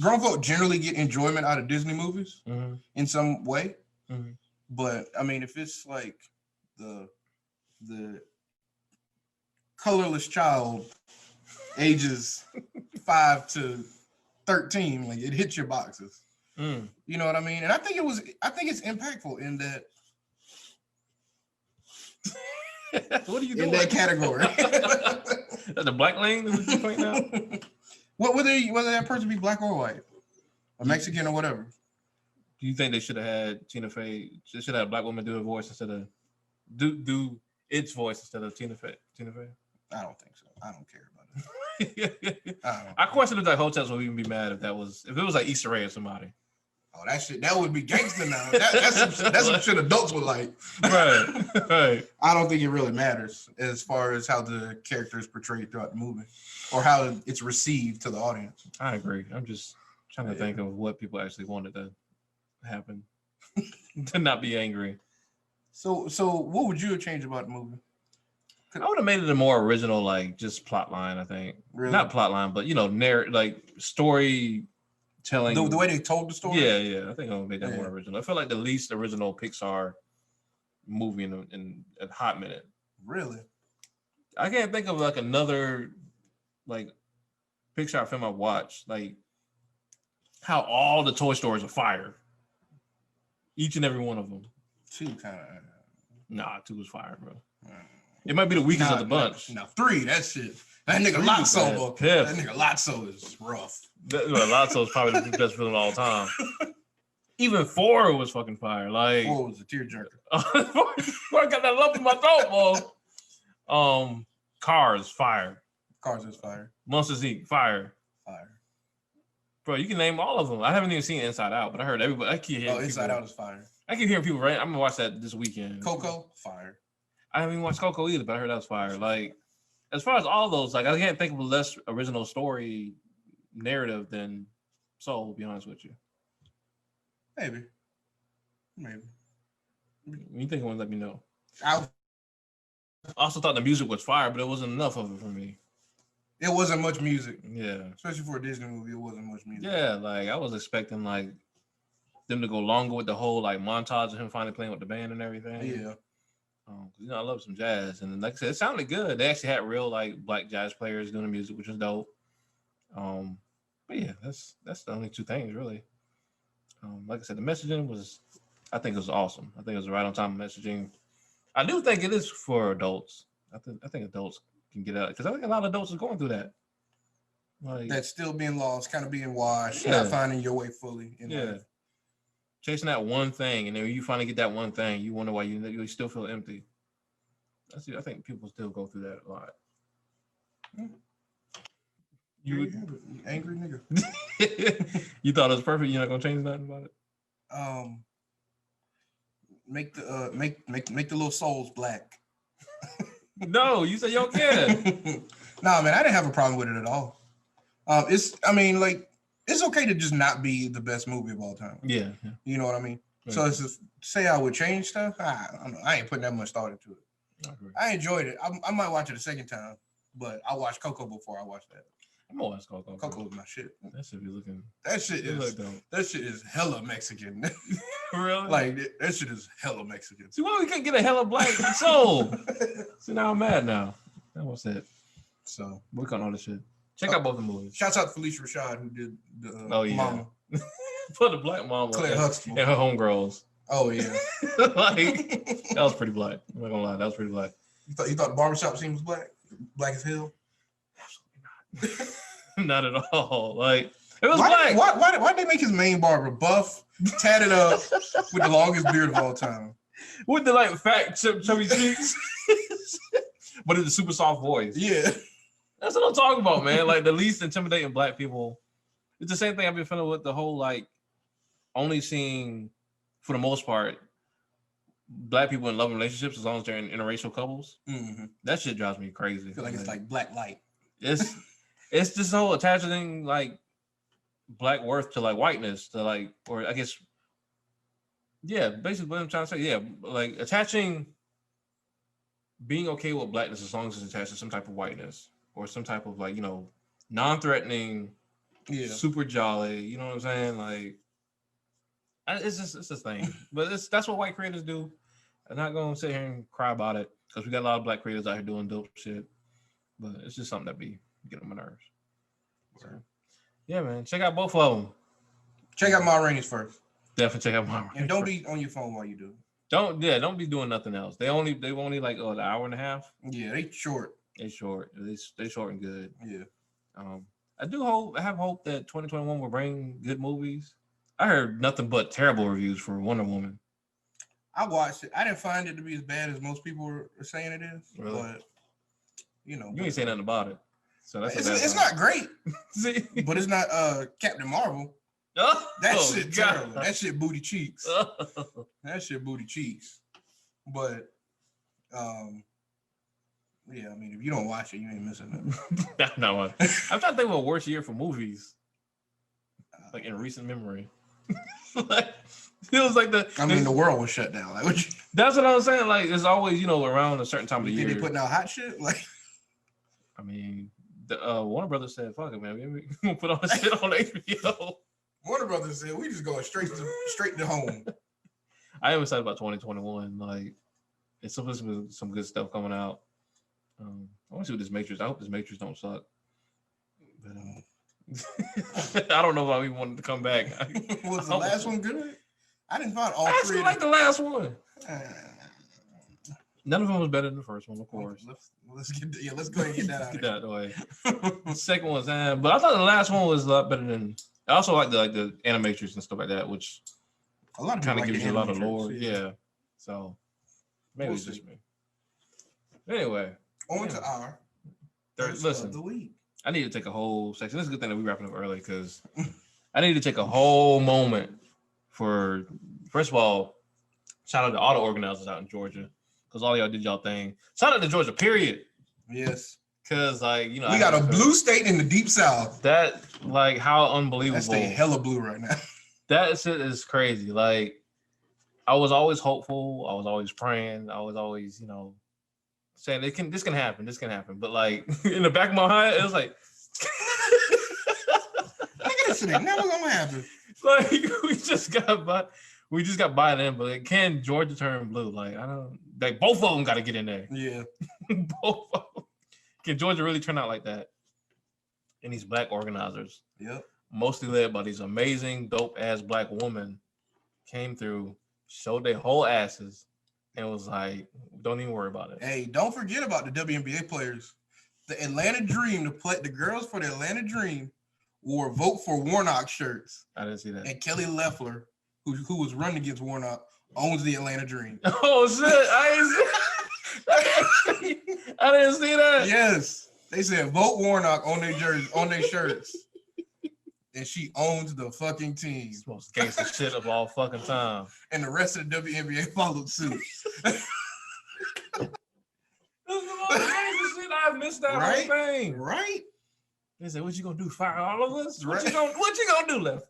grown folk generally get enjoyment out of Disney movies in some way. Mm-hmm. But I mean, if it's like the colorless child ages 5 to 13, like it hits your boxes. You know what I mean? And I think it's impactful in that. What are you doing in that category? That's the black lane. Is what you pointing out? Whether that person be black or white, or Mexican or whatever. Do you think they should have had Tina Fey? They should have a black woman do a voice instead of do its voice instead of Tina Fey. I don't think so. I don't care about it. I question if like hotels would even be mad if it was like Issa Rae or somebody. Oh, that would be gangster now. That's some shit adults would like. Right. I don't think it really matters as far as how the character is portrayed throughout the movie or how it's received to the audience. I agree. I'm just trying to think of what people actually wanted to happen to not be angry. So what would you have changed about the movie? I would have made it a more original, like just plot line. I think not plot line, but like story telling. The way they told the story. Yeah. I think I would make that more original. I feel like the least original Pixar movie in a hot minute. Really? I can't think of like another like Pixar film I watched. Like how all the Toy Stories are fire. Each and every one of them. 2 kind of. Nah, 2 was fire, bro. It might be the weakest of the bunch. No, 3, that shit. That nigga 3 was bad. Lotso, Piff. that nigga Lotso is rough. Lotso is probably the best film of all time. Even 4 was fucking fire. Like 4 was a tearjerker. 4 got that lump in my throat, boy. Cars, fire. Cars is fire. Monsters Inc., fire. Fire. Bro, you can name all of them. I haven't even seen Inside Out, but I heard everybody. I keep hearing Inside Out is fire. I keep hearing people. Right, I'm gonna watch that this weekend. Coco, fire. I haven't even watched Coco either, but I heard that was fire. Like, as far as all those, like, I can't think of a less original story narrative than Soul. To be honest with you, maybe. When you think of one, let me know. I also thought the music was fire, but it wasn't enough of it for me. It wasn't much music. Yeah. Especially for a Disney movie, it wasn't much music. Yeah, like I was expecting like them to go longer with the whole like montage of him finally playing with the band and everything. Yeah. You know, I love some jazz, and like I said, it sounded good. They actually had real like black jazz players doing the music, which was dope. But yeah, that's the only 2 things really. Like I said, the messaging was, I think it was awesome. I think it was right on time messaging. I do think it is for adults. I think adults can get out because I think a lot of adults are going through that. Like that's still being lost, kind of being washed, not finding your way fully. In life. Chasing that one thing, and then when you finally get that one thing, you wonder why you still feel empty. I think people still go through that a lot. You angry nigga. You thought it was perfect. You're not gonna change nothing about it. Make the little souls black. No, you said you don't care. Nah, man, I didn't have a problem with it at all. It's okay to just not be the best movie of all time. Yeah. You know what I mean? Right. So it's just, say I would change stuff. I don't know. I ain't putting that much thought into it. I enjoyed it. I might watch it a second time, but I watched Coco before I watched that. I'm gonna watch Coco. Coco is my shit. That should be looking. That shit is hella Mexican. Really? Like that shit is hella Mexican. See, why we can't get a hella black soul? See, now I'm mad now. That was it. So work on all this shit. Check out both the movies. Shouts out to Felicia Rashad who did the mama. For the black mama. Claire Huxtable. And her homegirls. Oh yeah. Like that was pretty black. I'm not gonna lie, that was pretty black. You thought the barbershop scene was black? Black as hell? Absolutely not. Not at all. Like it was black. Why did they make his main barber buff, tatted up, with the longest beard of all time? With the like fat chubby cheeks. But it's a super soft voice. Yeah. That's what I'm talking about, man. Like the least intimidating black people. It's the same thing I've been feeling with the whole like only seeing, for the most part, black people in loving relationships as long as they're in interracial couples. Mm-hmm. That shit drives me crazy. I feel like it's like black light. It's this whole attaching like black worth to like whiteness to like, or I guess, yeah, basically what I'm trying to say. Yeah, like attaching being okay with blackness as long as it's attached to some type of whiteness. Or some type of like, you know, non-threatening, super jolly. You know what I'm saying? Like, it's a thing. But that's what white creators do. I'm not gonna sit here and cry about it because we got a lot of black creators out here doing dope shit. But it's just something that be getting on my nerves. So, yeah, man, check out both of them. Check out Ma Rainey's first. Definitely check out Ma Rainey's. And don't be on your phone while you do. Don't be doing nothing else. They only like an hour and a half. Yeah, they short. They short. They short and good. Yeah. I have hope that 2021 will bring good movies. I heard nothing but terrible reviews for Wonder Woman. I watched it. I didn't find it to be as bad as most people are saying it is. Really? But you ain't saying nothing about it. So that's it's not great. But it's not Captain Marvel. That shit terrible. That shit booty cheeks. That shit booty cheeks. But yeah, I mean, if you don't watch it, you ain't missing nothing. No, I'm trying to think of a worst year for movies, like in recent memory. Like it was like the world was shut down. Like, that's what I was saying. Like, it's always around a certain time of the year. They putting out hot shit. Like, I mean, the Warner Brothers said, "Fuck it, man, we gonna put all this shit on HBO." Warner Brothers said, "We just going straight to home." I am excited about 2021. Like, It's supposed to be some good stuff coming out. I want to see what this Matrix. I hope this Matrix don't suck. But I don't know why we wanted to come back. Was the last one good? I didn't find all I three. actually like the last one. None of them was better than the first one, of course. Let's go ahead and get that out. Get that out of the way. The second one's but I thought the last one was a lot better than. I also like the animatrix and stuff like that, which a lot of kind of like gives you a lot of Animatrix, lore. Yeah. So maybe it's just me. Anyway, on to our listen. of the week. I need to take a whole section. This is a good thing that we wrapping up early because I need to take a whole moment for, first of all, shout out to all the organizers out in Georgia because all y'all did y'all thing. Shout out to Georgia, period. Yes. Because, like, you know, we got a blue state in the deep south. That, like, how unbelievable. That state hella blue right now. That shit is crazy. Like, I was always hopeful. I was always praying. I was always, you know, saying this can happen. But, like, in the back of my head, it was like, this ain't never gonna happen. Like, we just got by then, but can Georgia turn blue? Like, I don't, like, both of them got to get in there. Yeah. Both of them. Can Georgia really turn out like that? And these black organizers, yep, mostly led by these amazing, dope-ass black women, came through, showed their whole asses, and was like, don't even worry about it. Hey, don't forget about the WNBA players. The Atlanta Dream, the girls for the Atlanta Dream wore Vote for Warnock shirts. I didn't see that. And Kelly Loeffler, who was running against Warnock, owns the Atlanta Dream. Oh, shit. I didn't see that. Yes. They said Vote Warnock on their jerseys, on their shirts. And she owns the fucking team. It's the most gangster shit of all fucking time. And the rest of the WNBA followed suit. This is the most gangster shit. I missed that right? whole thing. Right? They said, what you gonna do? Fire all of us? Right. What you gonna do, Left?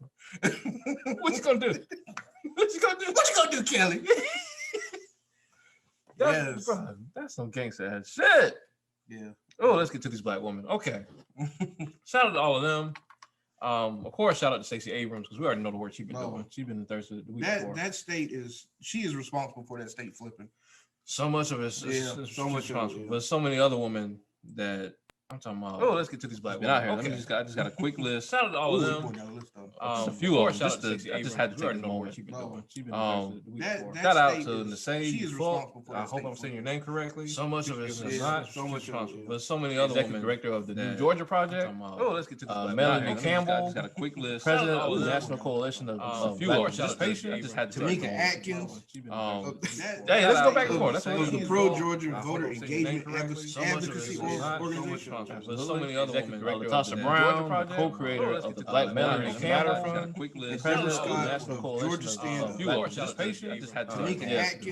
What you gonna do? What you gonna do? What you gonna do, Kelly? Yes. Bro, that's some gangster ass shit. Yeah. Oh, let's get to these black women. Okay. Shout out to all of them. Of course, shout out to Stacey Abrams because we already know the work she's been doing. She's been in Thursday the week before. That state she is responsible for that state flipping. So much of it is so much responsible, but so many other women that I'm talking about. Oh, let's get to these black women out here. Okay. I just got a quick list. Shout out to all of them. A few of them. I just had to take a moment. Shout out to Nasai. I hope I'm saying your name correctly. So much of it is not so much responsible, but so many other women. Director of the New Georgia Project. Oh, let's get to this. Melanie Campbell. Just got a quick list. President of the National Coalition of Black Participation. I just had to Tamika Atkins. Hey, let's go back and forth. That's the Pro Georgia Voter Engagement Advocacy Organization. There's so many other women. Latasha Brown, co-creator of the Black Melanie Matter Fund, president of the National Coalition of Black Participation. I just had to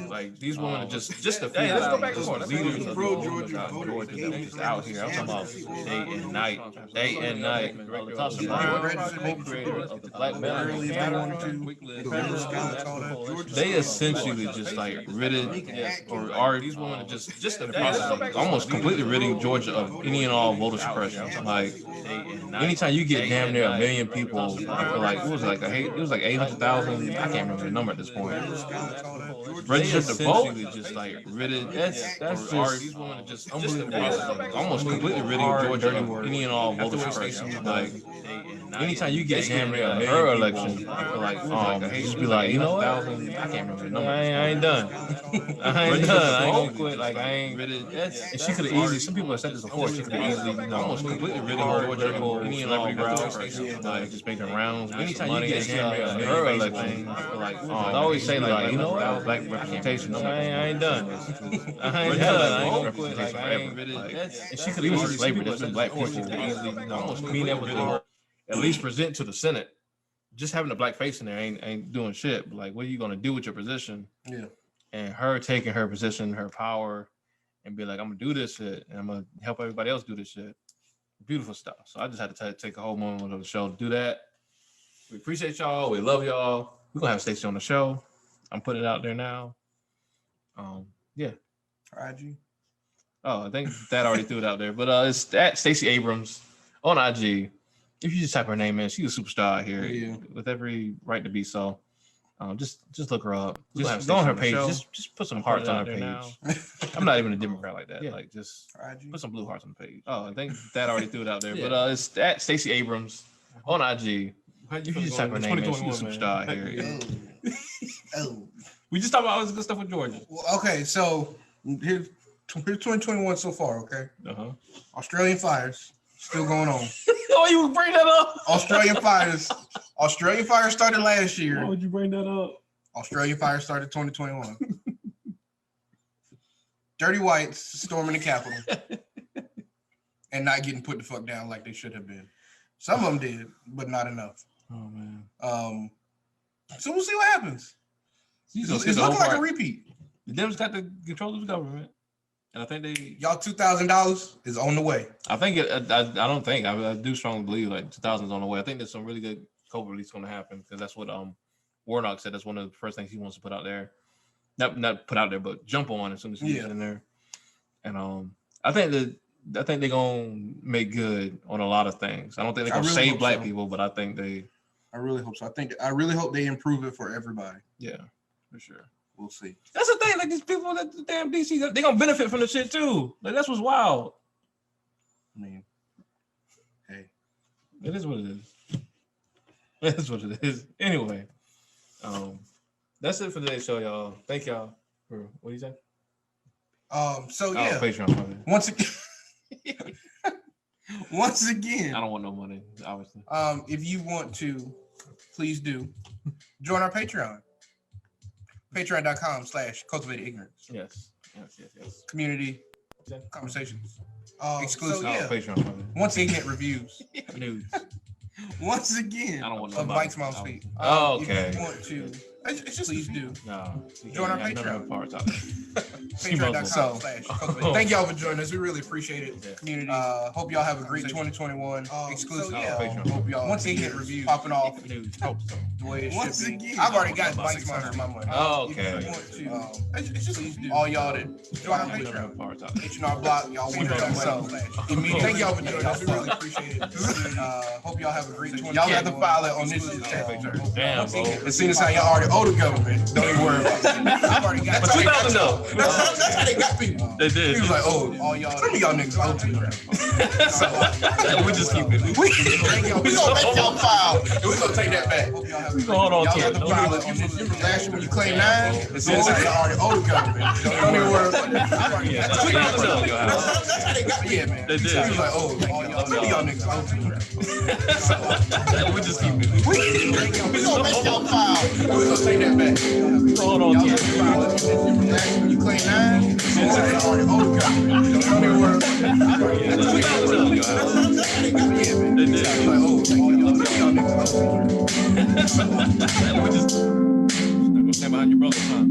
like these women are just a few. Let's go back and forth. Leaders of the Pro Georgia that just out here. I'm talking about day and night. Latasha Brown, co-creator of the Black Melanie Matter Fund, president of the National Coalition. They essentially just like or are these women are just in the process, almost completely ridding Georgia of any and all voter suppression. Like anytime you get damn near 1 million people, I feel like it was like 800,000. I can't remember the number at this point. Registered to vote, just like ridded. That's just almost completely ridding Georgia of any and all voter suppression. Like anytime you get damn near her election, I feel like just be like, you know what? I can't remember the number. I ain't done. I ain't gonna quit. Like I ain't. And she could have easily. Some people have said this before. She could have easily, almost completely ridding Georgia of any and all voter suppression. Like just making rounds. Anytime you get damn near her election, I feel like I always say like, you know what? Black representation. I ain't done. I ain't done. I ain't gonna quit. Like I ain't. And she could have easily slavery. There's been black people easily almost being able to at least present to the Senate. Just having a black face in there ain't doing shit. But like, what are you gonna do with your position? Yeah. And her taking her position, her power, and be like, I'm gonna do this shit, and I'm gonna help everybody else do this shit. Beautiful stuff. So I just had to take a whole moment of the show to do that. We appreciate y'all. We love y'all. We're gonna have Stacey on the show. I'm putting it out there now. Yeah. IG. Oh, I think that already threw it out there. But it's at Stacey Abrams on IG. If you just type her name in, she's a superstar out here with every right to be so. Just look her up. We're gonna have Just go on her Stacey page. on the show. Just put some I'm hearts putting on it her out page. there I'm not even a Democrat like that. Yeah. Like just IG. put some blue hearts on the page. Oh, I think that already threw it out there. Yeah. But it's at Stacey Abrams on IG. How You feel just going type her into name in. She's a 2021, superstar man? here. Oh. We just talked about all this good stuff with Georgia. Well, okay, so here's 2021 so far. Okay, Uh-huh. Australian fires still going on. Oh, you would bring that up? Australian fires started last Why year. would you bring that up? Australian fires started 2021. Dirty whites storming the Capitol and not getting put the fuck down like they should have been. Some of them did, but not enough. Oh man. So we'll see what happens. It's It's looking like a repeat. The Dems got the control of the government, and I think they. Y'all $2,000 is on the way. I think it. I don't think. I do strongly believe like 2000 is on the way. I think there's some really good COVID release going to happen because that's what Warnock said. That's one of the first things he wants to put out there. Not put out there, but jump on as soon as he gets in there. And I think they're gonna make good on a lot of things. I don't think they're gonna save black people, but I think they. I really hope so. I really hope they improve it for everybody. Yeah, for sure. We'll see. That's the thing. Like these people that the damn DC, they gonna benefit from the shit too. Like that's what's wild. I mean, hey, It is what it is. It is what it is. Anyway, that's it for today's show, y'all. Thank y'all for what you say. So yeah, Patreon. Once again, I don't want no money, obviously. if you want to, please do join our Patreon. Patreon.com/cultivated ignorance. Yes. Community conversations. Exclusive. Oh, Yeah. Patreon. Once again, reviews. Nudes. Once again, I don't want no of money. Mike's Mom's Feet. Oh, okay. If you want to, it's just please do. No. Join our Patreon. Parts out there. Patreon.com/cultivated. Thank y'all for joining us. We really appreciate it. Yeah. Community. Hope y'all have a great 2021. Exclusive. So, yeah. Patreon. Hope y'all once again reviews popping off Nudes. Hope so. the way it Once should be. again, I've already got Mike's Mom's my money. Oh, If okay. you want to, it's just please do. All y'all that join our Patreon. Parts out there. H&R Block, y'all want to so thank y'all for joining us. We really appreciate it. Hope y'all have a great 2021. Y'all got to file it on this chat. Damn, bro. As soon as how y'all already owe the government, don't even worry about it. I've already got But 2000 though. That's how they got people. They did. He was like, oh, all y'all, some of y'all niggas owe to me. We just keep it. We gonna make y'all file, and we gonna take that back. We gonna hold on Y'all to got it. to file it on this. Remember last year when you claimed 9? As soon as how y'all already owe the government, don't even worry about it. I've already got 2000 though. That's how they got me. Yeah, man. They did. He was like, oh, some of y'all niggas owe to me. We just keep it. We gonna make y'all file, and we gonna take that back. Hold on Y'all to got to it. file it. Remember last year when you claimed 9? As soon as how y'all already owe the government, don't even worry about it. I've already got 2000 though. That's how they got me. Yeah, man. They did. He was like, oh, y'all niggas owe to me. We just stand behind your brother, huh?